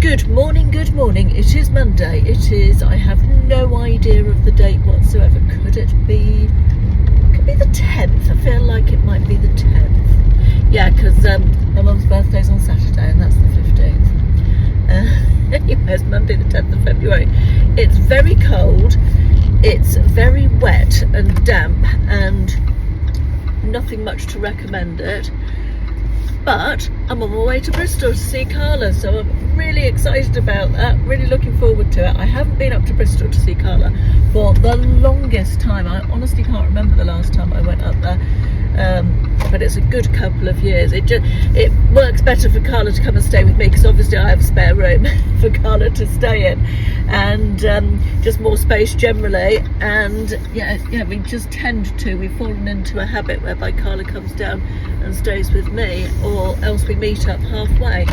Good morning. It is Monday. I have no idea of the date whatsoever. Could it be the 10th? I feel like it might be the 10th. Yeah, because my mum's birthday's on Saturday and that's the 15th. Anyway, it's Monday the 10th of February. It's very cold. It's very wet and damp and nothing much to recommend it. But I'm on my way to Bristol to see Carla, so I'm really excited about that, really looking forward to it. I haven't been up to Bristol to see Carla for the longest time. I honestly can't remember the last time I went up there, but it's a good couple of years. It works better for Carla to come and stay with me because obviously I have a spare room for Carla to stay in, and just more space generally. And yeah, we just we've fallen into a habit whereby Carla comes down and stays with me, or else we meet up halfway,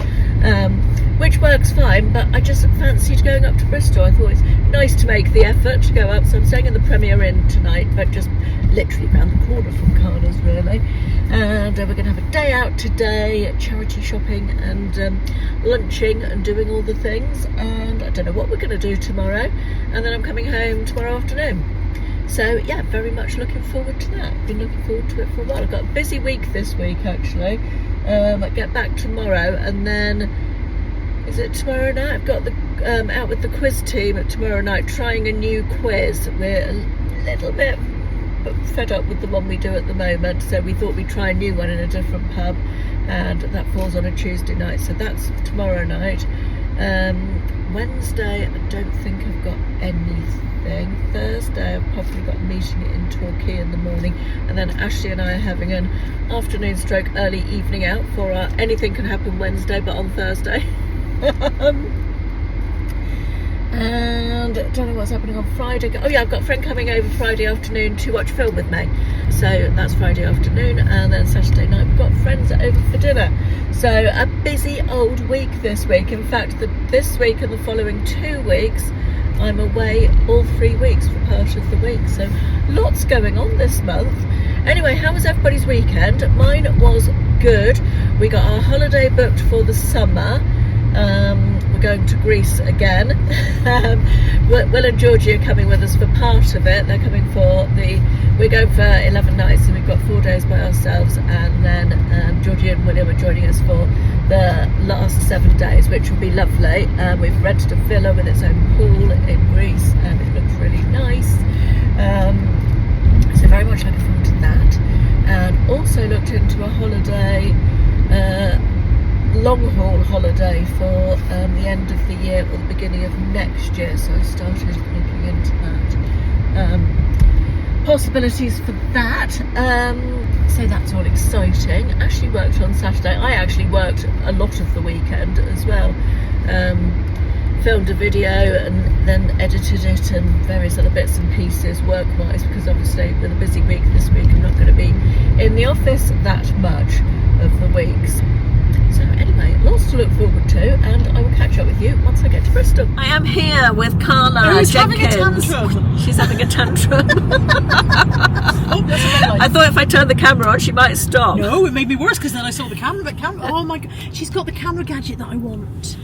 which works fine. But I just fancied going up to Bristol. I thought it's nice to make the effort to go up, so I'm staying in the Premier Inn tonight, but just literally round the corner from Carla's really. And we're going to have a day out today, charity shopping and lunching and doing all the things, and I don't know what we're going to do tomorrow, and then I'm coming home tomorrow afternoon. So yeah, very much looking forward to that. Been looking forward to it for a while. I've got a busy week this week actually. I get back tomorrow, and then is it tomorrow night? I've got the out with the quiz team tomorrow night, trying a new quiz. We're a little bit fed up with the one we do at the moment, so we thought we'd try a new one in a different pub, and that falls on a Tuesday night, so that's tomorrow night. Wednesday I don't think I've got anything. Thursday I've probably got a meeting in Torquay in the morning, and then Ashley and I are having an afternoon stroke early evening out for our anything can happen Wednesday but on Thursday. And I don't know what's happening on Friday. Oh yeah, I've got a friend coming over Friday afternoon to watch film with me, so that's Friday afternoon. And then Saturday night we've got friends over for dinner. So a busy old week this week. In fact, this week and the following 2 weeks I'm away all 3 weeks for part of the week, so lots going on this month. Anyway, how was everybody's weekend? Mine was good. We got our holiday booked for the summer. We're going to Greece again. Will and Georgie are coming with us for part of it. They're coming we're going for 11 nights, and we've got 4 days by ourselves, and then Georgie and William are joining us for the last 7 days, which will be lovely. We've rented a villa with its own pool in Greece, and it looks really nice. So very much looking forward to that. And also looked into a holiday, long haul holiday for the end of the year or the beginning of next year, so I started looking into that, possibilities for that. So that's all exciting. Ashley worked on Saturday. I actually worked a lot of the weekend as well. Filmed a video and then edited it and various other bits and pieces work-wise, because obviously with a busy week this week I'm not going to be in the office that much of the weeks. So anyway, lots to look forward to, and I will catch up with you once I get to Bristol. I am here with Carla Who's Jenkins. having a tantrum? She's having a tantrum. Oh, that's a red light. I thought if I turned the camera on she might stop. No, it made me worse because then I saw the camera. Oh my god, she's got the camera gadget that I want.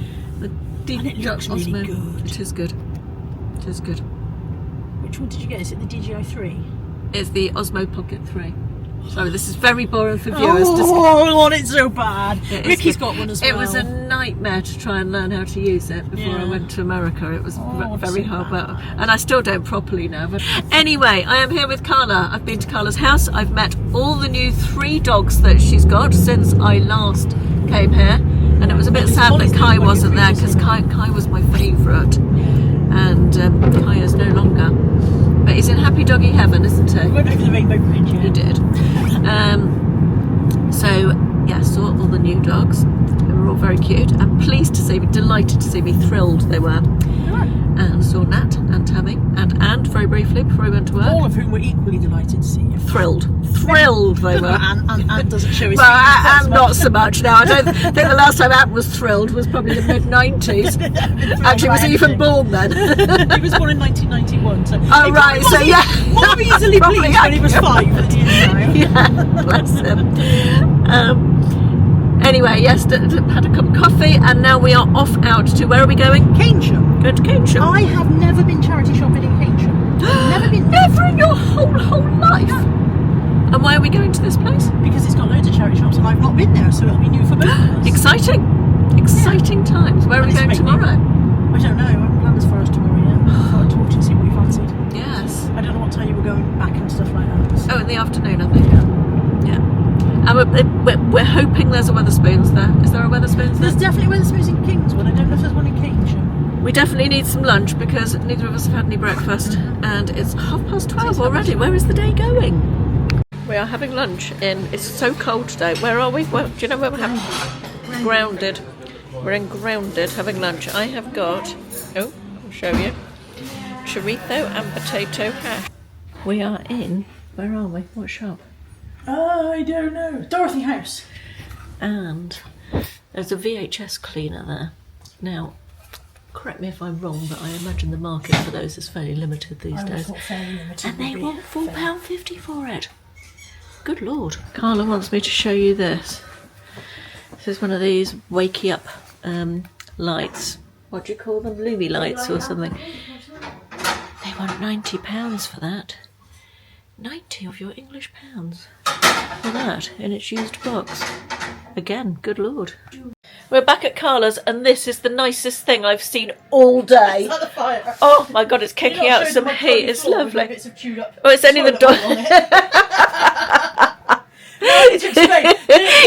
And it looks really good. It is good. It is good. Which one did you get? Is it the DJI 3? It's the Osmo Pocket 3. Sorry, this is very boring for viewers. Oh, I want it so bad. Ricky's got one as well. It was a nightmare to try and learn how to use it before I went to America. It was very hard, and I still don't properly now. But anyway, I am here with Carla. I've been to Carla's house. I've met all the new 3 dogs that she's got since I last came here, and it was a bit sad that Kai wasn't there, because Kai was my favourite, and Kai is no longer. But he's in happy doggy heaven, isn't he? We went over the Rainbow Bridge, yeah. He did. So yeah, saw all the new dogs. They were all very cute and pleased to see me, delighted to see me, thrilled they were. And saw Nat and Tammy and very briefly before we went to work. All of whom were equally delighted to see you. Thrilled they were. and doesn't show his well, and not so much now. I don't think the last time Anne was thrilled was probably the mid-90s. Actually, was he even born then? He was born in 1991. So oh right, so yeah. More easily pleased when he was 5 than he is now. Yeah, bless him. Anyway, yes, had a cup of coffee, and now we are off out to, where are we going? Keynsham. Going to Keynsham. I have never been charity shopping in Keynsham. Never been. Never in your whole life. And why are we going to this place? Because it's got loads of charity shops and I've not been there, so it'll be new for both of us. Exciting times. Where are we going tomorrow? I don't know. I haven't planned as far as tomorrow yet. I thought I'd talk to you and see what you fancied. Yes. I don't know what time you were going back and stuff like that. So. Oh, in the afternoon, I think. Yeah. And we're hoping there's a Wetherspoons there. Is there a Wetherspoons there? There's definitely Wetherspoons in Kingswood. I don't know if there's one in Keynsham. We definitely need some lunch because neither of us have had any breakfast, and it's 12:30 already. Where is the day going? We are having lunch it's so cold today. Where are we? Well, do you know where we're having? Grounded. We're in Grounded having lunch. I have got, I'll show you, chorizo and potato hash. We are in, where are we? What shop? I don't know. Dorothy House. And there's a VHS cleaner there. Now, correct me if I'm wrong, but I imagine the market for those is fairly limited these days. And they want £4.50 for it. Good Lord. Carla wants me to show you this. This is one of these wakey up lights. What do you call them? Lumi lights or something. They want £90 for that. 90 of your English pounds for that in its used box. Again, good Lord. We're back at Carla's, and this is the nicest thing I've seen all day. Is that the fire? Oh my God, it's kicking out some heat. It's lovely. Bits of chewed up Oh, it's only the dog.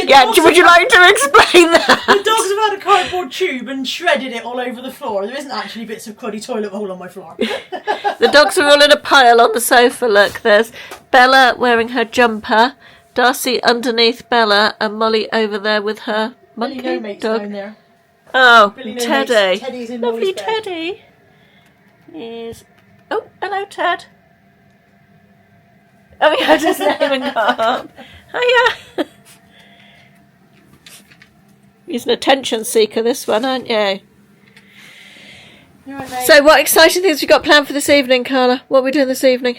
Yeah, would you like to explain that? The dogs have had a cardboard tube and shredded it all over the floor. There isn't actually bits of cruddy toilet roll on my floor. The dogs are all in a pile on the sofa. Look, there's Bella wearing her jumper, Darcy underneath Bella, and Molly over there with her monkey Billy No-Mate's dog. down there. Oh, Billy Teddy. No-Mate's- Teddy's in Lovely Molly's bed. Teddy. Is oh, hello Ted. Oh, he had his name and got up. Hiya. He's an attention seeker, this one, aren't you? You're right, mate. So, what exciting things we got planned for this evening, Carla? What are we doing this evening?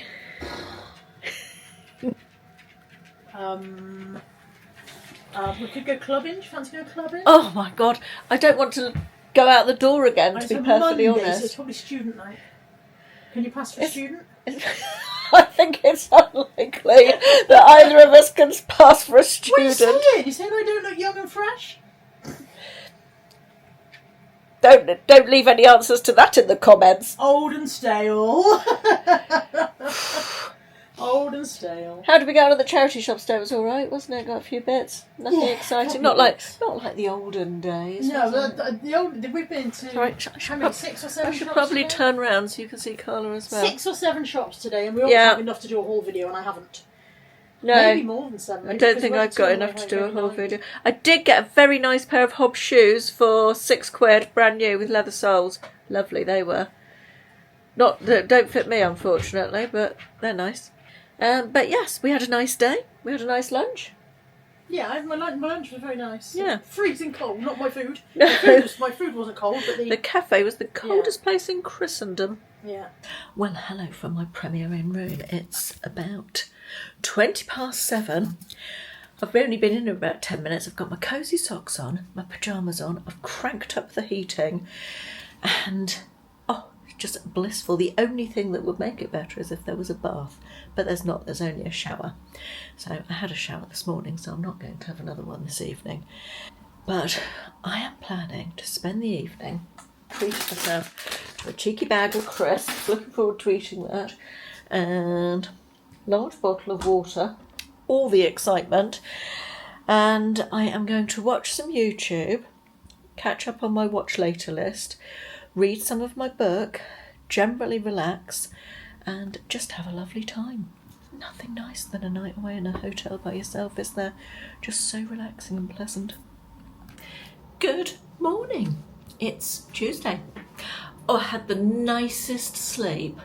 We could go clubbing. Do you fancy going clubbing? Oh my God, I don't want to go out the door again, to It's be a perfectly Monday, so honest. it's probably student night. Can you pass for a student? I think it's unlikely that either of us can pass for a What are you student. saying? You saying I don't look young and fresh? Don't leave any answers to that in the comments. Old and stale. Old and stale. How did we go out of the charity shop today? It was all right, wasn't it? Got a few bits. Nothing exciting. Not like the olden days. No, was it? the old. We've been to Sorry, how many, 6 or 7 I should shops probably today? turn round so you can see Carla as well. 6 or 7 shops today, and we always Yeah. have enough to do a whole video, and I haven't. No, Maybe more than 7. I don't think I've got enough to do a whole video. I did get a very nice pair of Hobbs shoes for £6, brand new with leather soles. Lovely they were. Don't fit me unfortunately, but they're nice. But yes, we had a nice day. We had a nice lunch. Yeah, my lunch was very nice. Yeah. Freezing cold, not my food. No. My food wasn't cold, but The cafe was the coldest place in Christendom. Yeah. Well, hello from my Premier Inn room. It's about 7:20. I've only been in about 10 minutes. I've got my cosy socks on, my pyjamas on. I've cranked up the heating, and just blissful. The only thing that would make it better is if there was a bath, but there's not. There's only a shower. So I had a shower this morning, so I'm not going to have another one this evening. But I am planning to spend the evening treating myself to a cheeky bag of crisps. Looking forward to eating that, and large bottle of water. All the excitement. And I am going to watch some YouTube, catch up on my watch later list, read some of my book, generally relax, and just have a lovely time. Nothing nicer than a night away in a hotel by yourself, is there? Just so relaxing and pleasant. Good morning. It's Tuesday. Oh, I had the nicest sleep.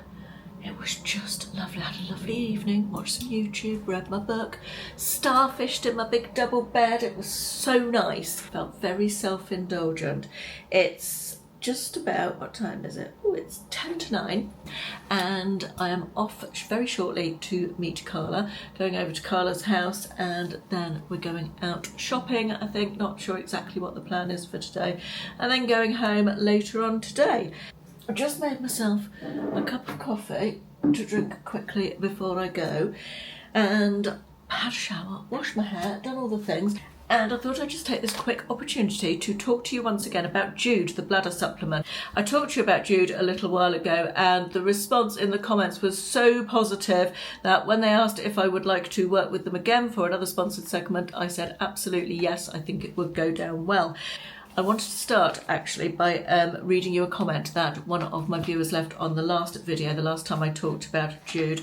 It was just lovely. I had a lovely evening, watched some YouTube, read my book, starfished in my big double bed. It was so nice. Felt very self-indulgent. It's just about, what time is it? Oh, it's 10 to 9, and I am off very shortly to meet Carla, going over to Carla's house, and then we're going out shopping, I think, not sure exactly what the plan is for today, and then going home later on today. I just made myself a cup of coffee to drink quickly before I go, and had a shower, washed my hair, done all the things. And I thought I'd just take this quick opportunity to talk to you once again about Jude, the bladder supplement. I talked to you about Jude a little while ago, and the response in the comments was so positive that when they asked if I would like to work with them again for another sponsored segment, I said absolutely yes, I think it would go down well. I wanted to start actually by reading you a comment that one of my viewers left on the last video, the last time I talked about Jude,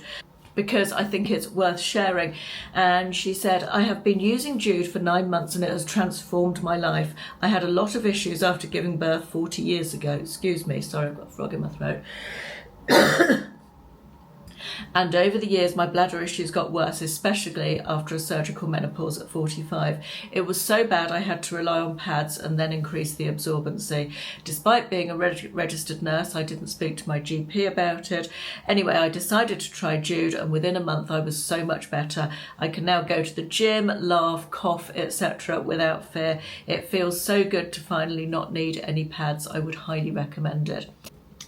because I think it's worth sharing. And she said, I have been using Jude for 9 months and it has transformed my life. I had a lot of issues after giving birth 40 years ago. Excuse me, sorry, I've got a frog in my throat. And over the years, my bladder issues got worse, especially after a surgical menopause at 45. It was so bad I had to rely on pads and then increase the absorbency. Despite being a registered nurse, I didn't speak to my GP about it. Anyway, I decided to try Jude, and within a month I was so much better. I can now go to the gym, laugh, cough, etc. without fear. It feels so good to finally not need any pads. I would highly recommend it.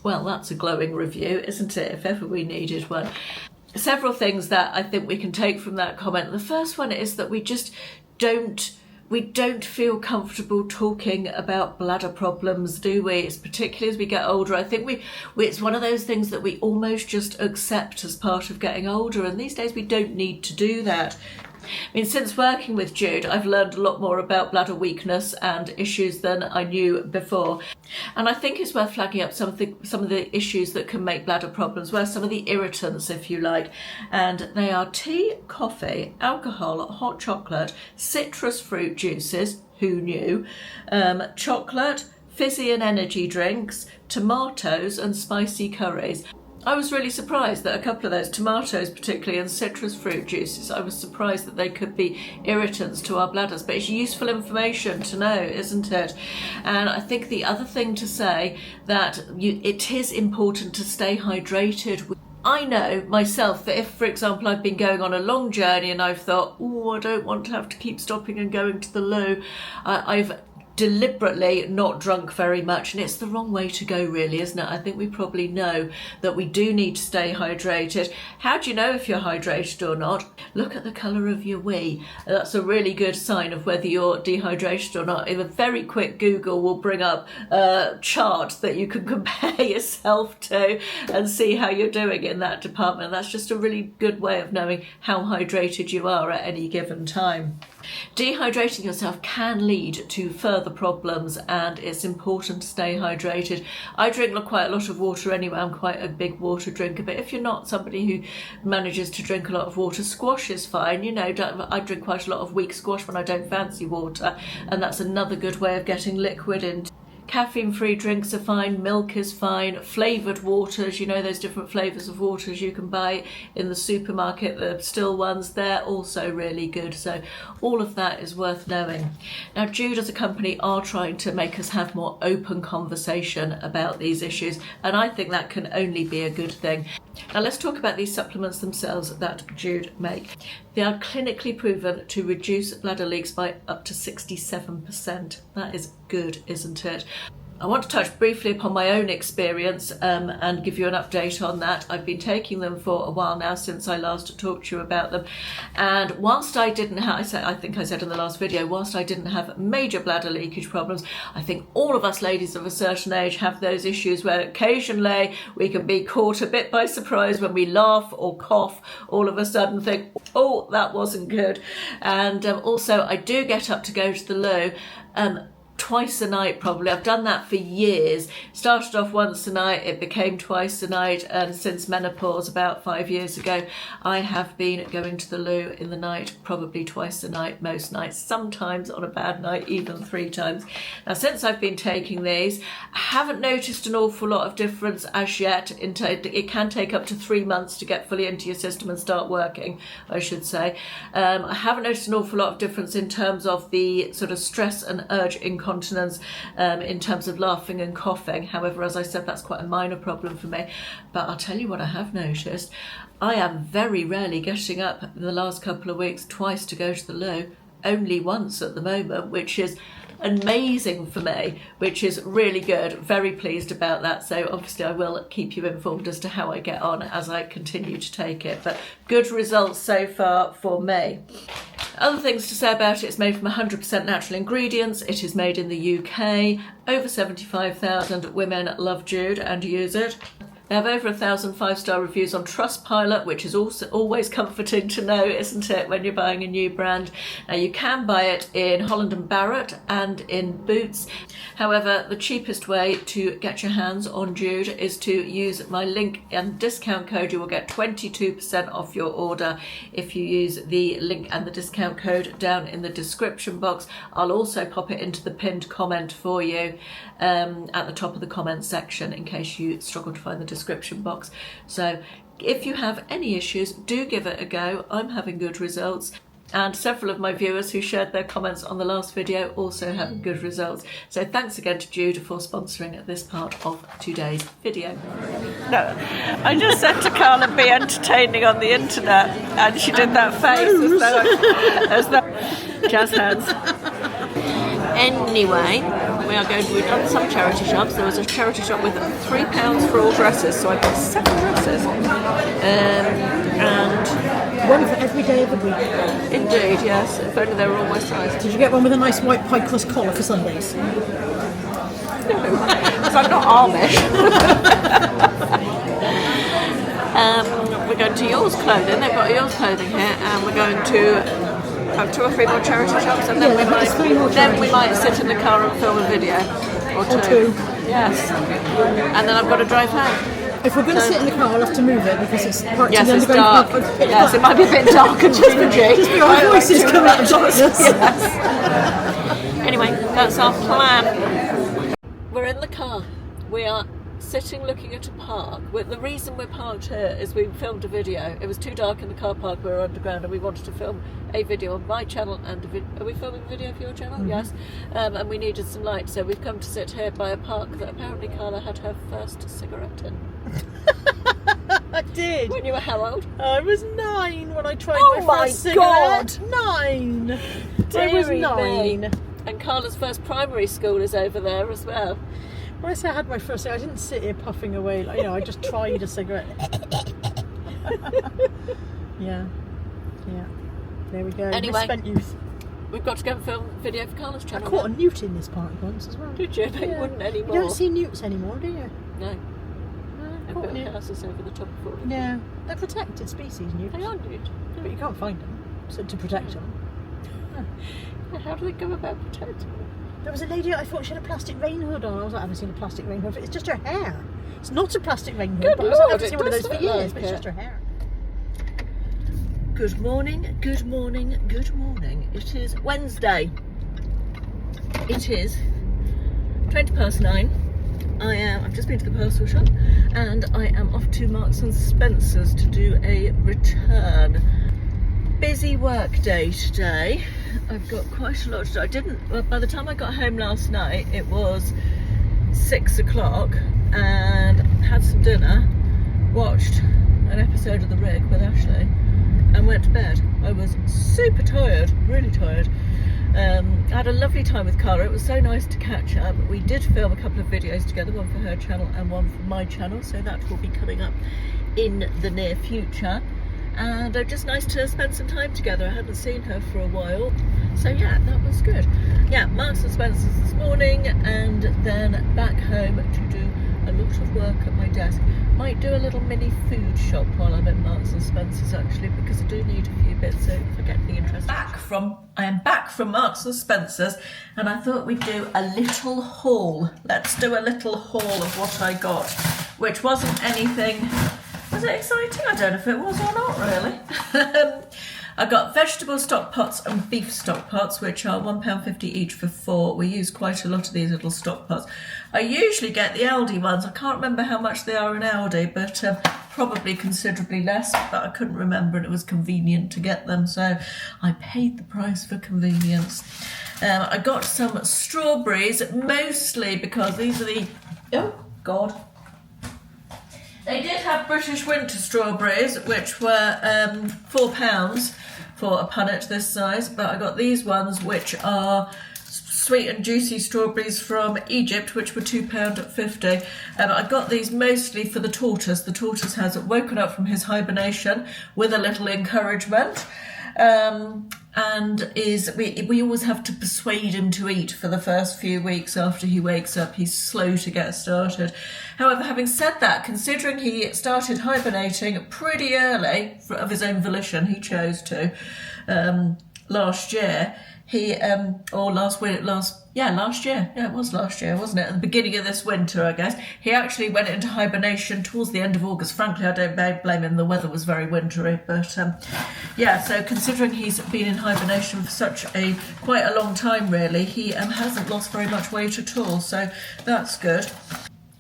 Well, that's a glowing review, isn't it, if ever we needed one. Several things that I think we can take from that comment. The first one is that we don't feel comfortable talking about bladder problems, do we? It's particularly as we get older. I think it's one of those things that we almost just accept as part of getting older, and these days we don't need to do that. I mean, since working with Jude, I've learned a lot more about bladder weakness and issues than I knew before. And I think it's worth flagging up some of the issues that can make bladder problems worse, some of the irritants, if you like. And they are tea, coffee, alcohol, hot chocolate, citrus fruit juices, who knew, chocolate, fizzy and energy drinks, tomatoes and spicy curries. I was really surprised that a couple of those, tomatoes particularly and citrus fruit juices, I was surprised that they could be irritants to our bladders, but it's useful information to know, isn't it? And I think the other thing to say that it is important to stay hydrated. I know myself that if, for example, I've been going on a long journey and I've thought, oh, I don't want to have to keep stopping and going to the loo, I've deliberately not drunk very much, and it's the wrong way to go, really, isn't it? I think we probably know that we do need to stay hydrated. How do you know if you're hydrated or not? Look at the colour of your wee. That's a really good sign of whether you're dehydrated or not. In a very quick Google will bring up a chart that you can compare yourself to and see how you're doing in that department. That's just a really good way of knowing how hydrated you are at any given time. Dehydrating yourself can lead to further problems, and it's important to stay hydrated. I drink quite a lot of water anyway. I'm quite a big water drinker, but if you're not somebody who manages to drink a lot of water, squash is fine. You know, I drink quite a lot of weak squash when I don't fancy water, and that's another good way of getting liquid in. Caffeine-free drinks are fine, milk is fine, flavoured waters, you know, those different flavours of waters you can buy in the supermarket, the still ones, they're also really good. So all of that is worth knowing. Now, Jude as a company are trying to make us have more open conversation about these issues, and I think that can only be a good thing. Now let's talk about these supplements themselves that Jude make. They are clinically proven to reduce bladder leaks by up to 67%. That is good, isn't it? I want to touch briefly upon my own experience and give you an update on that. I've been taking them for a while now, since I last talked to you about them. And whilst I didn't have, I think I said in the last video, whilst I didn't have major bladder leakage problems, I think all of us ladies of a certain age have those issues where occasionally we can be caught a bit by surprise when we laugh or cough, all of a sudden think, oh, that wasn't good. And also I do get up to go to the loo twice a night probably. I've done that for years. Started off once a night, it became twice a night, and since menopause about 5 years ago, I have been going to the loo in the night probably twice a night, most nights, sometimes on a bad night even 3 times. Now since I've been taking these, I haven't noticed an awful lot of difference as yet. It can take up to 3 months to get fully into your system and start working, I should say. I haven't noticed an awful lot of difference in terms of the sort of stress and urge incontinence incontinence in terms of laughing and coughing. However, as I said, that's quite a minor problem for me. But I'll tell you what I have noticed. I am very rarely getting up in the last couple of weeks twice to go to the loo, only once at the moment, which is amazing for me, which is really good. Very pleased about that. So obviously I will keep you informed as to how I get on as I continue to take it, but good results so far for me. Other things to say about it: it's made from 100% natural ingredients. It is made in the UK. Over 75,000 women love Jude and use it. They have over 1,000 5-star reviews on Trustpilot, which is also always comforting to know, isn't it, when you're buying a new brand. Now, you can buy it in Holland & Barrett and in Boots. However, the cheapest way to get your hands on Jude is to use my link and discount code. You will get 22% off your order if you use the link and the discount code down in the description box. I'll also pop it into the pinned comment for you at the top of the comment section in case you struggle to find the description box. So if you have any issues, do give it a go. I'm having good results, and several of my viewers who shared their comments on the last video also having good results. So thanks again to Jude for sponsoring this part of today's video. No, I just said to Carla, be entertaining on the internet, and she did that face as though jazz hands. Anyway, we've done some charity shops. There was a charity shop with £3 for all dresses, so I got 7 dresses. And one for every day of the week. Indeed, yes. If only they were all my size. Did you get one with a nice white pie crust collar for Sundays? No, because I'm not Amish. We're going to Yours Clothing. They've got Yours Clothing here, and we're going to 2 or 3 more charity shops, and then we might sit in the car and film a video or two. Yes, and then I've got to drive home. If we're going to sit in the car, I'll have to move it because it's parked in the it's dark. Yes, it might be a bit dark and dingy. Just be our voices coming out of darkness. Yes. Anyway, that's our plan. We're in the car. We are sitting looking at a park. The reason we're parked here is we filmed a video. It was too dark in the car park. We were underground, and we wanted to film a video on my channel and are we filming a video for your channel? Mm-hmm. Yes. And we needed some light, so we've come to sit here by a park that apparently Carla had her first cigarette in. I did. When you were how old? I was 9 when I tried my first God. cigarette. 9. I was Deary 9. me. And Carla's first primary school is over there as well. When I say I had my first cigarette, I didn't sit here puffing away. Like, I just tried a cigarette. Yeah. There we go. Anyway, Misspent youth. We've got to go and film a video for Carla's I channel. caught a newt in this park once as well. Did you? But you wouldn't anymore. You don't see newts anymore, do you? No. Caught They've a got newt. houses over the top of all of them. Yeah, they're protected species, newts. They are newt. But you can't find them, so to protect them. How do they go about protecting them? There was a lady, I thought she had a plastic rain hood on. I was like, I haven't seen a plastic rain hood. It's just her hair. It's not a plastic rain hood. Good but Lord, I haven't seen one of those for years, but it's just her hair. Good morning, good morning, good morning. It is Wednesday. It is 9:20. I've just been to the parcel shop, and I am off to Marks and Spencer's to do a return. Busy work day today. I've got quite a lot to do. By the time I got home last night, it was 6 o'clock, and had some dinner, watched an episode of The Rig with Ashley, and went to bed. I was super tired, really tired. I had a lovely time with Carla. It was so nice to catch up. We did film a couple of videos together, one for her channel and one for my channel, so that will be coming up in the near future. And just nice to spend some time together. I hadn't seen her for a while, so yeah, that was good. Yeah, Marks and Spencer's this morning, and then back home to do a lot of work at my desk. Might do a little mini food shop while I'm at Marks and Spencer's, actually, because I do need a few bits, so if I get anything interesting. I am back from Marks and Spencer's, and I thought we'd do a little haul. Let's do a little haul of what I got, which wasn't anything. Was it exciting? I don't know if it was or not, really. I got vegetable stock pots and beef stock pots, which are £1.50 each for 4. We use quite a lot of these little stock pots. I usually get the Aldi ones. I can't remember how much they are in Aldi, but probably considerably less, but I couldn't remember, and it was convenient to get them, so I paid the price for convenience. I got some strawberries, mostly because these are the, oh God. They did have British winter strawberries, which were £4 for a punnet this size, but I got these ones, which are sweet and juicy strawberries from Egypt, which were £2.50. I got these mostly for the tortoise. The tortoise has woken up from his hibernation with a little encouragement. And we always have to persuade him to eat for the first few weeks after he wakes up. He's slow to get started. However, having said that, considering he started hibernating pretty early of his own volition, he chose to, last year, last year. Yeah, it was last year, wasn't it? At the beginning of this winter, I guess. He actually went into hibernation towards the end of August. Frankly, I don't blame him. The weather was very wintry. But yeah, so considering he's been in hibernation for quite a long time, really, he hasn't lost very much weight at all. So that's good.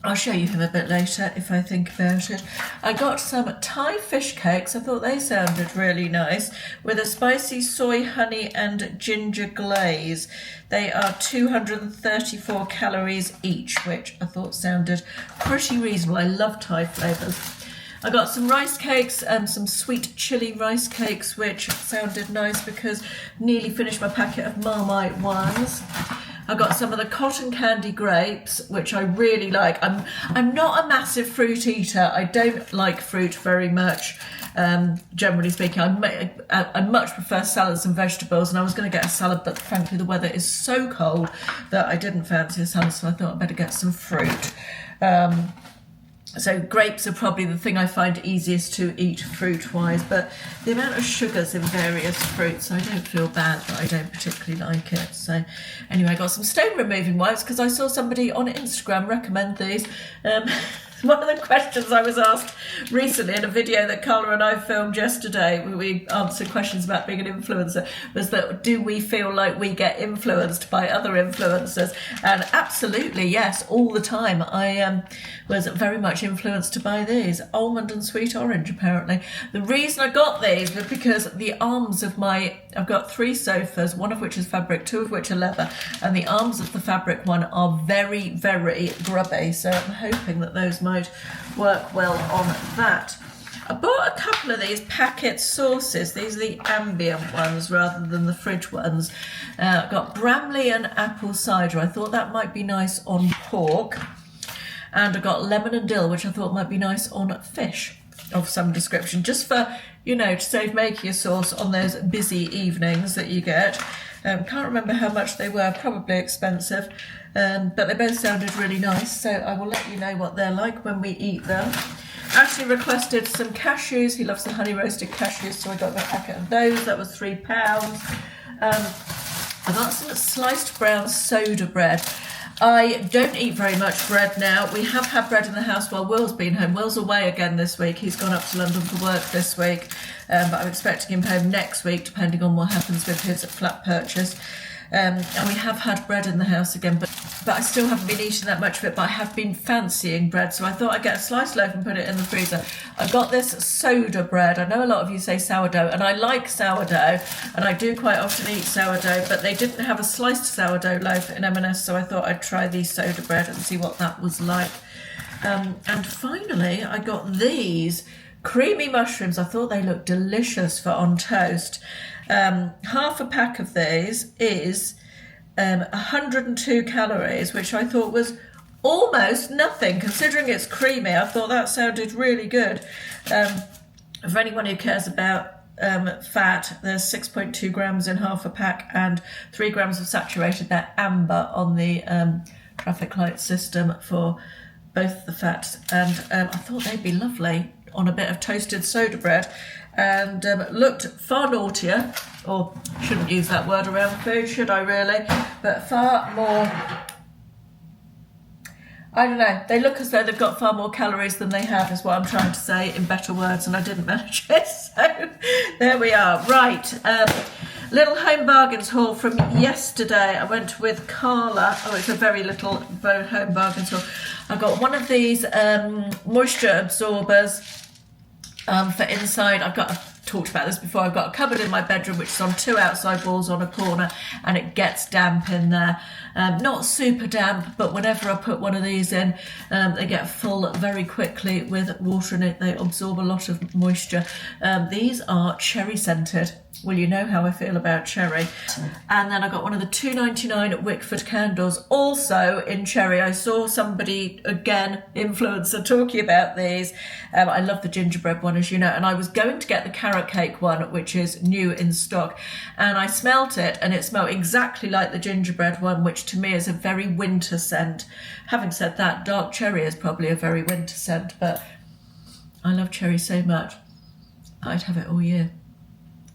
I'll show you him a bit later if I think about it. I got some Thai fish cakes. I thought they sounded really nice with a spicy soy, honey and ginger glaze. They are 234 calories each, which I thought sounded pretty reasonable. I love Thai flavours. I got some rice cakes, some sweet chilli rice cakes, which sounded nice because I nearly finished my packet of Marmite ones. I got some of the cotton candy grapes, which I really like. I'm not a massive fruit eater. I don't like fruit very much, generally speaking. I much prefer salads and vegetables, and I was going to get a salad, but frankly the weather is so cold that I didn't fancy a salad, so I thought I'd better get some fruit. So grapes are probably the thing I find easiest to eat fruit-wise, but the amount of sugars in various fruits, I don't feel bad that I don't particularly like it. So anyway, I got some stone removing wipes because I saw somebody on Instagram recommend these. One of the questions I was asked recently in a video that Carla and I filmed yesterday, where we answered questions about being an influencer, was that do we feel like we get influenced by other influencers? And absolutely, yes, all the time. I was very much influenced to buy these. Almond and sweet orange, apparently. The reason I got these was because the arms of I've got 3 sofas, one of which is fabric, 2 of which are leather, and the arms of the fabric one are very, very grubby, so I'm hoping that those might work well on that. I bought a couple of these packet sauces. These are the ambient ones rather than the fridge ones. Got Bramley and apple cider. I thought that might be nice on pork. And I got lemon and dill, which I thought might be nice on fish of some description, just for, to save making a sauce on those busy evenings that you get. Can't remember how much they were, probably expensive, but they both sounded really nice, so I will let you know what they're like when we eat them. Ashley requested some cashews. He loves the honey roasted cashews, so I got a packet of those. That was £3. I got some sliced brown soda bread. I don't eat very much bread now. We have had bread in the house while Will's been home. Will's away again this week. He's gone up to London for work this week, but I'm expecting him home next week, depending on what happens with his flat purchase. And we have had bread in the house again, but I still haven't been eating that much of it, but I have been fancying bread, so I thought I'd get a sliced loaf and put it in the freezer. I got this soda bread. I know a lot of you say sourdough, and I like sourdough, and I do quite often eat sourdough, but they didn't have a sliced sourdough loaf in M&S, so I thought I'd try the soda bread and see what that was like. And finally, I got these creamy mushrooms. I thought they looked delicious for on toast. Half a pack of these is 102 calories, which I thought was almost nothing considering it's creamy. I thought that sounded really good. For anyone who cares about fat, there's 6.2 grams in half a pack and 3 grams of saturated. They're amber on the traffic light system for both the fats, and I thought they'd be lovely on a bit of toasted soda bread, and looked far naughtier, or shouldn't use that word around food, should I really, but far more, I don't know, they look as though they've got far more calories than they have, is what I'm trying to say in better words, and I didn't manage it, so there we are. Right, little home bargains haul from yesterday. I went with Carla. Oh, it's a very little home bargains haul. I got one of these moisture absorbers for inside. I've got talked about this before. I've got a cupboard in my bedroom which is on 2 outside walls on a corner, and it gets damp in there. Not super damp, but whenever I put one of these in, they get full very quickly with water in it. They absorb a lot of moisture. These are cherry scented. Well, you know how I feel about cherry. And then I got one of the £2.99 Wickford candles, also in cherry. I saw somebody, again, influencer, talking about these. I love the gingerbread one, as you know, and I was going to get the carrot cake one, which is new in stock. And I smelt it, and it smelled exactly like the gingerbread one, which to me is a very winter scent. Having said that, dark cherry is probably a very winter scent, but I love cherry so much, I'd have it all year.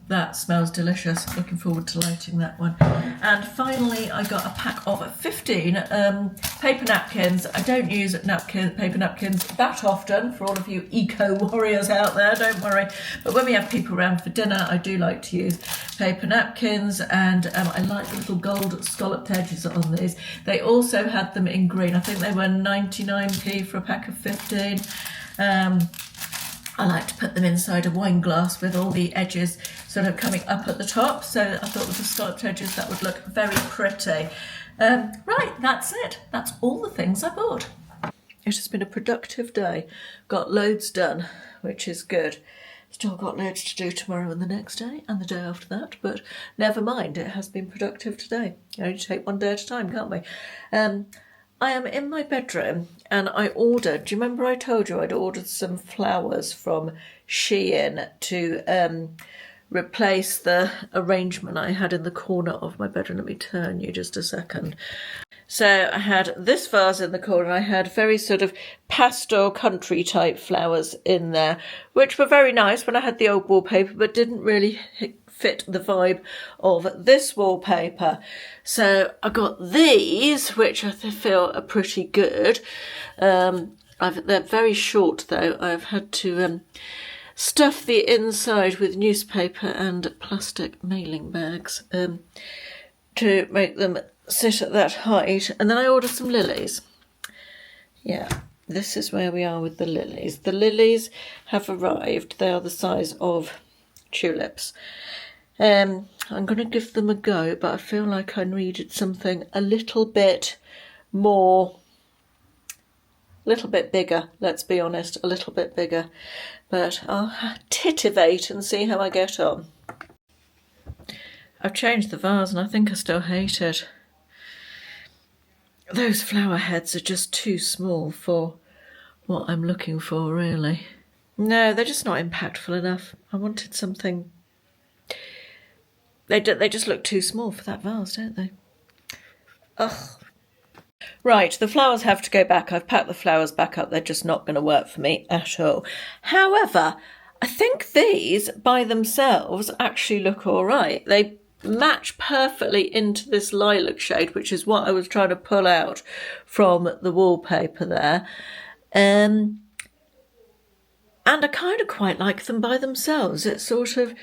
That smells delicious. Looking forward to lighting that one. And finally, I got a pack of 15 paper napkins. I don't use paper napkins that often, for all of you eco warriors out there, don't worry. But when we have people around for dinner, I do like to use paper napkins, and I like the little gold scalloped edges on these. They also had them in green. I think they were 99p for a pack of 15. I like to put them inside a wine glass with all the edges sort of coming up at the top. So I thought with the scalloped edges that would look very pretty. Right, that's it. That's all the things I bought. It has been a productive day. Got loads done, which is good. Still got loads to do tomorrow and the next day and the day after that, but never mind, it has been productive today. You only take one day at a time, can't we? I am in my bedroom and I ordered, do you remember I told you I'd ordered some flowers from Shein to replace the arrangement I had in the corner of my bedroom? Let me turn you just a second. So I had this vase in the corner. I had very sort of pastel country type flowers in there, which were very nice when I had the old wallpaper, but didn't really fit the vibe of this wallpaper. So I got these, which I feel are pretty good. They're very short though. I've had to stuff the inside with newspaper and plastic mailing bags to make them sit at that height. And then I ordered some lilies. Yeah, this is where we are with the lilies. The lilies have arrived. They are the size of tulips. I'm going to give them a go, but I feel like I needed something a little bit more, a little bit bigger, let's be honest, a little bit bigger. But I'll titivate and see how I get on. I've changed the vase and I think I still hate it. Those flower heads are just too small for what I'm looking for, really. No, they're just not impactful enough. I wanted something... They just look too small for that vase, don't they? Ugh. Right, the flowers have to go back. I've packed the flowers back up. They're just not going to work for me at all. However, I think these by themselves actually look all right. They match perfectly into this lilac shade, which is what I was trying to pull out from the wallpaper there. And I kind of quite like them by themselves. It's sort of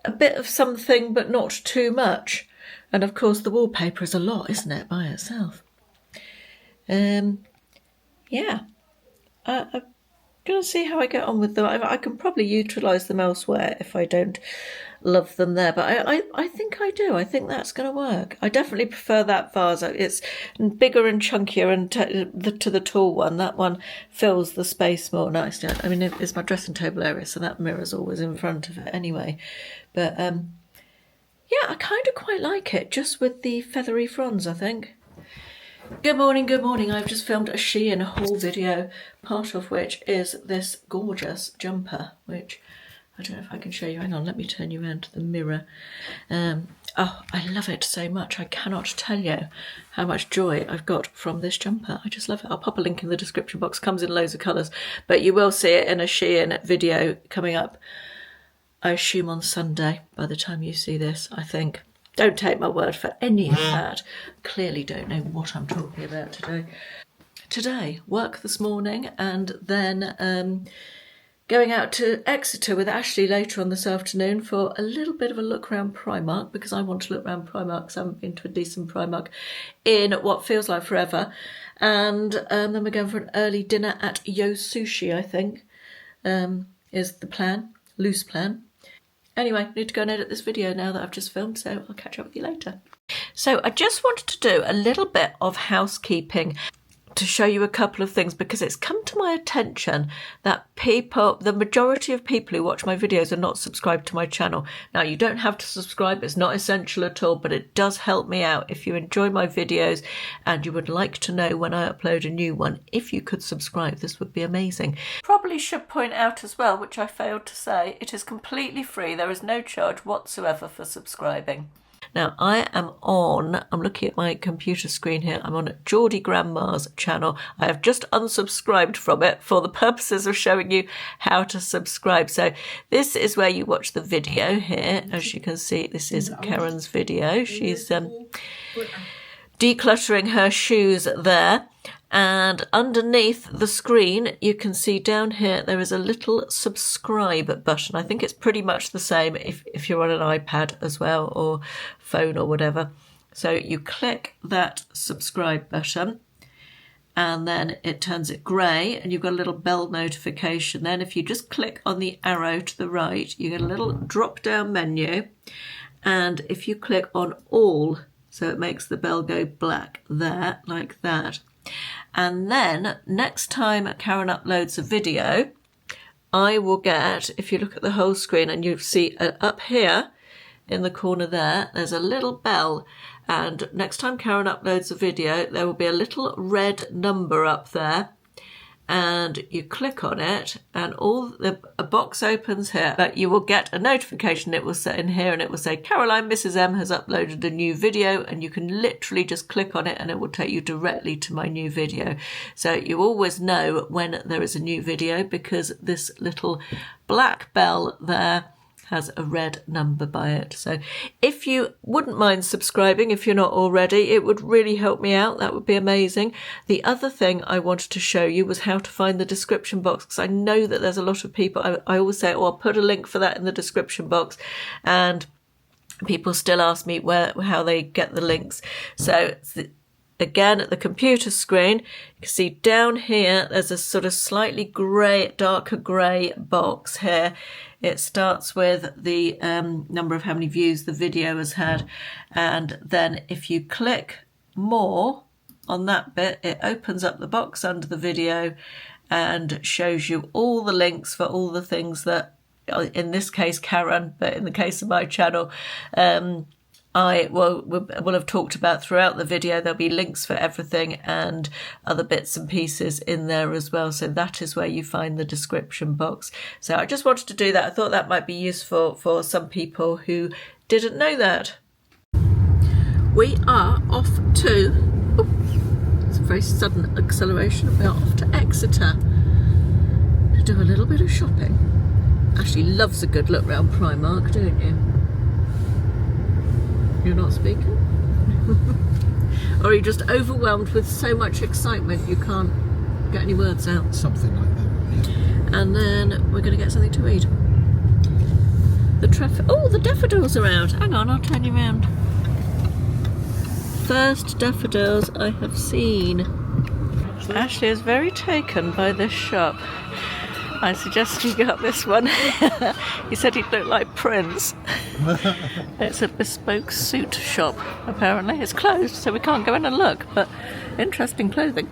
a bit of something, but not too much. And of course, the wallpaper is a lot, isn't it, by itself? Yeah. I'm going to see how I get on with them. I can probably utilise them elsewhere if I don't love them there. But I think I do. I think that's going to work. I definitely prefer that vase. It's bigger and chunkier and to the tall one. That one fills the space more nicely. I mean, it's my dressing table area, so that mirror's always in front of it anyway. But yeah, I kind of quite like it, just with the feathery fronds, I think. Good morning, good morning. I've just filmed a Shein haul video, part of which is this gorgeous jumper, which I don't know if I can show you. Hang on, let me turn you around to the mirror. Oh, I love it so much. I cannot tell you how much joy I've got from this jumper. I just love it. I'll pop a link in the description box. Comes in loads of colours, but you will see it in a Shein video coming up, I assume on Sunday, by the time you see this, I think. Don't take my word for any of that. Clearly don't know what I'm talking about today. Today, work this morning, and then going out to Exeter with Ashley later on this afternoon for a little bit of a look around Primark, because I want to look around Primark because I haven't been to a decent Primark in what feels like forever. And then we're going for an early dinner at Yo Sushi, I think, is the plan, loose plan. Anyway, I need to go and edit this video now that I've just filmed, so I'll catch up with you later. So I just wanted to do a little bit of housekeeping to show you a couple of things, because it's come to my attention that the majority of people who watch my videos are not subscribed to my channel. Now, you don't have to subscribe, it's not essential at all, but it does help me out. If you enjoy my videos and you would like to know when I upload a new one, if you could subscribe, this would be amazing. Probably should point out as well, which I failed to say, it is completely free. There is no charge whatsoever for subscribing. Now, I'm looking at my computer screen here, I'm on Geordie Grandma's channel. I have just unsubscribed from it for the purposes of showing you how to subscribe. So this is where you watch the video here. As you can see, this is Karen's video. She's decluttering her shoes there. And underneath the screen, you can see down here, there is a little subscribe button. I think it's pretty much the same if you're on an iPad as well, or phone or whatever. So you click that subscribe button and then it turns it grey and you've got a little bell notification. Then if you just click on the arrow to the right, you get a little drop down menu. And if you click on all, so it makes the bell go black there, like that. And then next time Karen uploads a video, I will get, if you look at the whole screen and you see up here in the corner there, there's a little bell. And next time Karen uploads a video, there will be a little red number up there. And you click on it and a box opens here, but you will get a notification. It will say in here and it will say Caroline Mrs. M has uploaded a new video, and you can literally just click on it and it will take you directly to my new video. So you always know when there is a new video, because this little black bell there has a red number by it. So if you wouldn't mind subscribing, if you're not already, it would really help me out. That would be amazing. The other thing I wanted to show you was how to find the description box, because I know that there's a lot of people, I always say, oh, I'll put a link for that in the description box, and people still ask me how they get the links. So again, at the computer screen, you can see down here, there's a sort of slightly grey, darker grey box here. It starts with the number of how many views the video has had. And then if you click more on that bit, it opens up the box under the video and shows you all the links for all the things that, in this case, Karen, but in the case of my channel, I will have talked about throughout the video. There'll be links for everything and other bits and pieces in there as well. So that is where you find the description box. So I just wanted to do that. I thought that might be useful for some people who didn't know that. We are off to, it's a very sudden acceleration. We are off to Exeter to do a little bit of shopping. Ashley loves a good look round Primark, don't you? You're not speaking? Or are you just overwhelmed with so much excitement you can't get any words out? Something like that, yeah. And then we're going to get something to eat. The daffodils are out. Hang on, I'll turn you around. First daffodils I have seen. Ashley is very taken by this shop. I suggest you get this one. He said he'd look like Prince. It's a bespoke suit shop, apparently. It's closed, so we can't go in and look, but interesting clothing.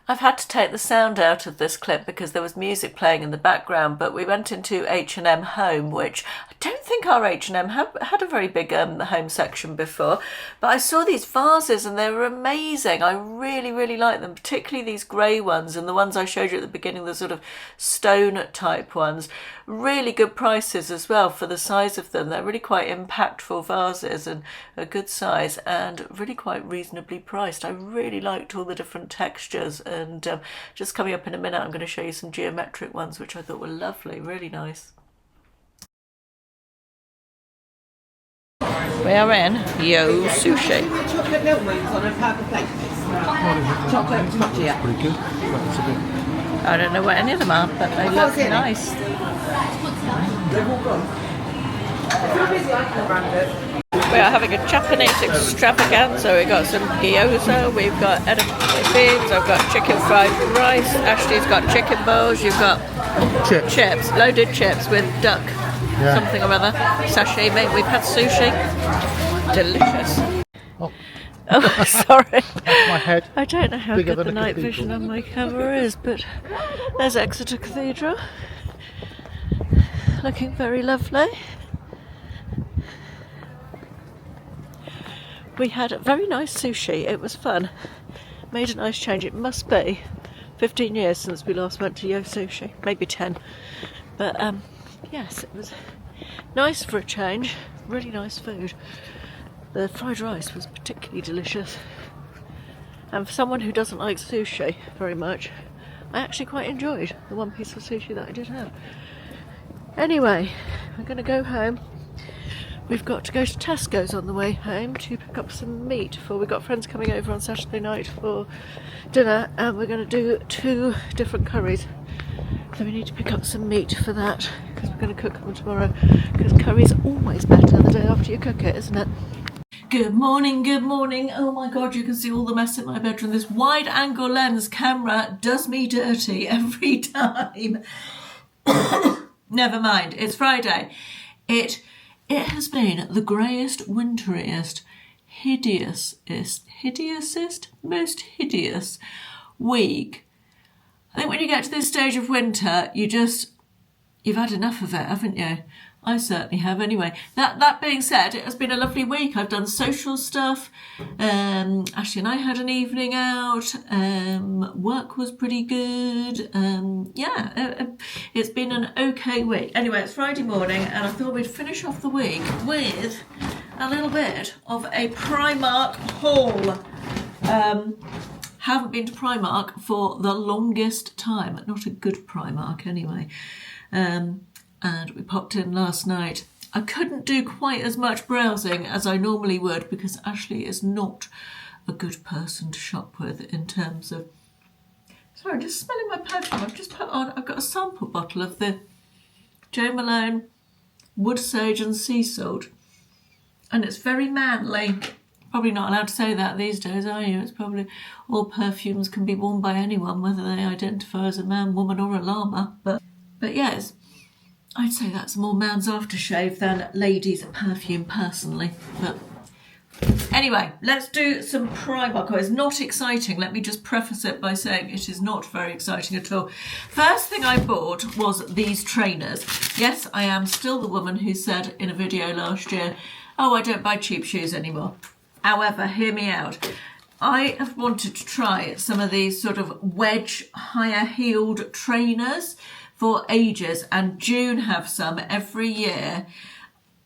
I've had to take the sound out of this clip because there was music playing in the background, but we went into H&M Home, which I don't think our H&M had a very big home section before, but I saw these vases and they were amazing. I really, really like them, particularly these grey ones and the ones I showed you at the beginning, the sort of stone type ones. Really good prices as well for the size of them. They're really quite impactful vases and a good size and really quite reasonably priced. I really liked all the different textures. And just coming up in a minute, I'm going to show you some geometric ones, which I thought were lovely, really nice. We are in Yo Sushi. Chocolate milk wings on a purple plate. Chocolate smudgy. Pretty good. I don't know what any of them are, but they look nice. They've all gone. If you're busy, I can brand it. We are having a Japanese extravaganza. We've got some gyoza, we've got edible beans, I've got chicken fried rice, Ashley's got chicken balls, you've got chips, loaded chips with duck something or other. Sashimi. We've had sushi. Delicious. Oh, sorry. That's my head. I don't know how Bigger good the than a night cathedral. vision on my camera is, but there's Exeter Cathedral. Looking very lovely. We had a very nice sushi. It was fun. Made a nice change. It must be 15 years since we last went to Yo Sushi. Maybe 10. But yes, it was nice for a change. Really nice food. The fried rice was particularly delicious. And for someone who doesn't like sushi very much, I actually quite enjoyed the one piece of sushi that I did have. Anyway, I'm going to go home. We've got to go to Tesco's on the way home to pick up some meat for we've got friends coming over on Saturday night for dinner, and we're going to do 2 different curries. So we need to pick up some meat for that because we're going to cook them tomorrow, because curry's always better the day after you cook it, isn't it? Good morning, good morning. Oh my god, you can see all the mess in my bedroom. This wide angle lens camera does me dirty every time. Never mind, it's Friday. It has been the greyest, winteriest, hideousest, most hideous week. I think when you get to this stage of winter, you've had enough of it, haven't you? I certainly have anyway. That being said, it has been a lovely week. I've done social stuff. Ashley and I had an evening out. Work was pretty good. It's been an okay week. Anyway, it's Friday morning and I thought we'd finish off the week with a little bit of a Primark haul. Haven't been to Primark for the longest time. Not a good Primark anyway. And we popped in last night. I couldn't do quite as much browsing as I normally would because Ashley is not a good person to shop with in terms of... Sorry, just smelling my perfume. I've got a sample bottle of the Jo Malone Wood Sage and Sea Salt. And it's very manly. Probably not allowed to say that these days, are you? It's probably all perfumes can be worn by anyone, whether they identify as a man, woman or a llama. But yes, I'd say that's more man's aftershave than ladies' perfume personally. But anyway, let's do some Primark. Oh, it's not exciting. Let me just preface it by saying it is not very exciting at all. First thing I bought was these trainers. Yes, I am still the woman who said in a video last year, oh, I don't buy cheap shoes anymore. However, hear me out. I have wanted to try some of these sort of wedge, higher-heeled trainers for ages, and Jude have some every year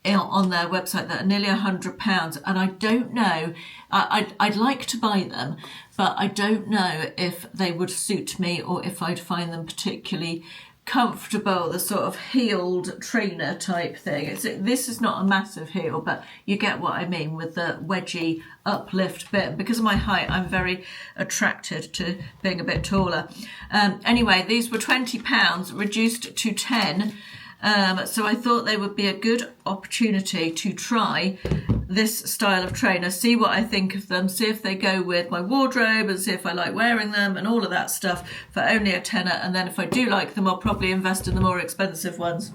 on their website that are nearly £100, and I don't know, I'd like to buy them, but I don't know if they would suit me or if I'd find them particularly comfortable, the sort of heeled trainer type thing. This is not a massive heel, but you get what I mean with the wedgy uplift bit. Because of my height, I'm very attracted to being a bit taller. Anyway, these were £20, reduced to 10. So I thought they would be a good opportunity to try this style of trainer, see what I think of them, see if they go with my wardrobe and see if I like wearing them and all of that stuff for only a tenner. And then if I do like them, I'll probably invest in the more expensive ones.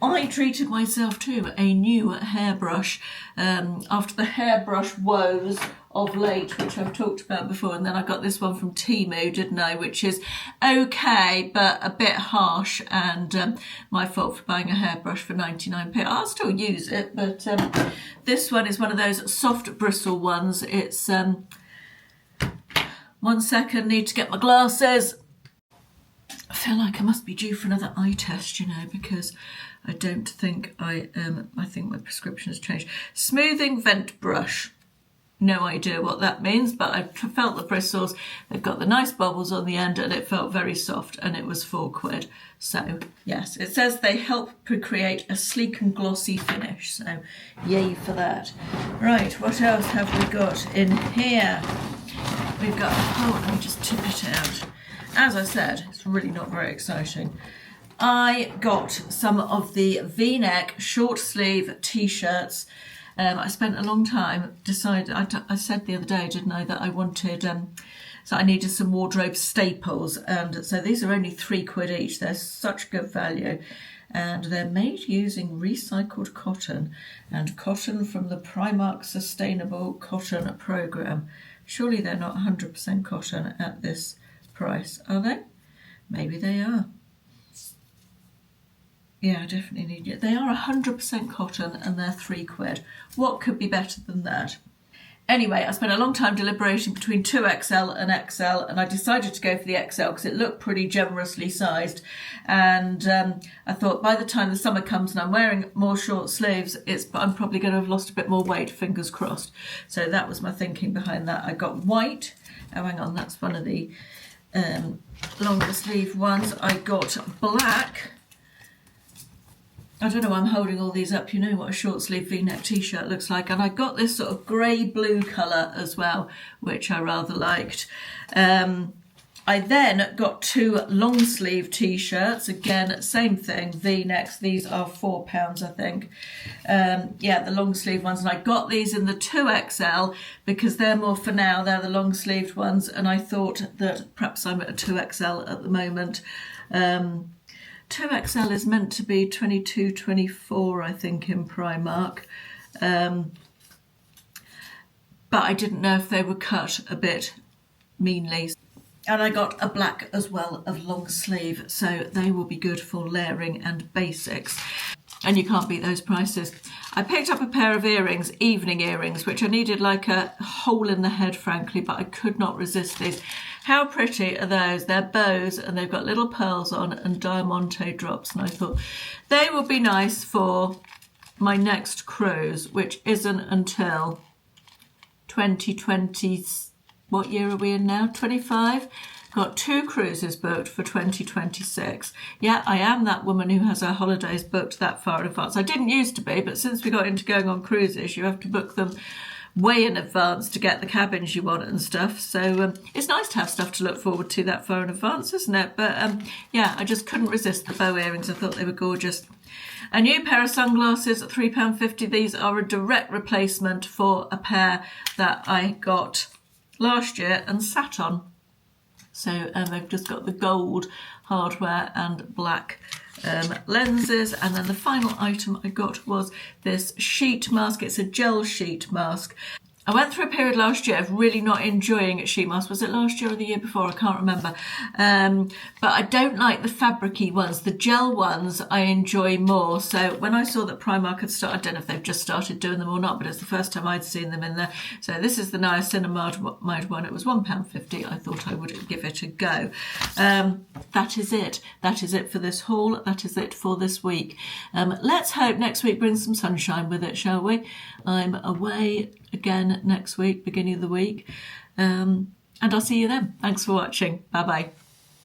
I treated myself to a new hairbrush after the hairbrush woes of late, which I've talked about before, and then I got this one from Temu, didn't I, which is okay but a bit harsh, and my fault for buying a hairbrush for 99p. I'll still use it, but this one is one of those soft bristle ones. It's 1 second, need to get my glasses. I feel like I must be due for another eye test, you know, because I don't think I think my prescription has changed. Smoothing vent brush. No idea what that means, but I felt the bristles. They've got the nice bubbles on the end and it felt very soft, and it was £4. So yes, it says they help create a sleek and glossy finish. So yay for that. Right, what else have we got in here? We've got, oh, let me just tip it out. As I said, it's really not very exciting. I got some of the V-neck short sleeve t-shirts. I spent a long time deciding, I said the other day, didn't I, that I wanted, so I needed some wardrobe staples. And so these are only £3 each. They're such good value. and they're made using recycled cotton and cotton from the Primark Sustainable Cotton Programme. Surely they're not 100% cotton at this price, are they? Maybe they are. Yeah, I definitely need it. They are 100% cotton and they're £3. What could be better than that? Anyway, I spent a long time deliberating between 2XL and XL, and I decided to go for the XL because it looked pretty generously sized. And I thought by the time the summer comes and I'm wearing more short sleeves, I'm probably going to have lost a bit more weight, fingers crossed. So that was my thinking behind that. I got white. Oh, hang on, that's one of the longer sleeve ones. I got black. I don't know why I'm holding all these up. You know what a short sleeve v-neck t-shirt looks like. And I got this sort of grey blue colour as well, which I rather liked. I then got 2 long sleeve t-shirts. Again, same thing, v-necks. These are £4, I think. Yeah, the long sleeve ones. And I got these in the 2XL because they're more for now. They're the long sleeved ones. And I thought that perhaps I'm at a 2XL at the moment. 2XL is meant to be 22, 24, I think, in Primark. But I didn't know if they were cut a bit meanly. And I got a black as well of long sleeve, so they will be good for layering and basics. And you can't beat those prices. I picked up a pair of earrings, evening earrings, which I needed like a hole in the head, frankly, but I could not resist these. How pretty are those? They're bows and they've got little pearls on and diamante drops. And I thought they would be nice for my next cruise, which isn't until 2020. What year are we in now? 25? Got 2 cruises booked for 2026. Yeah, I am that woman who has her holidays booked that far in advance. I didn't used to be, but since we got into going on cruises, you have to book them way in advance to get the cabins you want and stuff. So it's nice to have stuff to look forward to that far in advance, isn't it? But yeah, I just couldn't resist the bow earrings. I thought they were gorgeous. A new pair of sunglasses at £3.50. These are a direct replacement for a pair that I got last year and sat on. So they've just got the gold hardware and black lenses. And then the final item I got was this sheet mask. It's a gel sheet mask. I went through a period last year of really not enjoying sheet masks. Was it last year or the year before? I can't remember. But I don't like the fabricy ones. The gel ones I enjoy more. So when I saw that Primark had started, I don't know if they've just started doing them or not, but it's the first time I'd seen them in there. So this is the niacinamide one. It was £1.50. I thought I would give it a go. That is it. That is it for this haul. That is it for this week. Let's hope next week brings some sunshine with it, shall we? I'm away again next week, beginning of the week. And I'll see you then. Thanks for watching. Bye bye.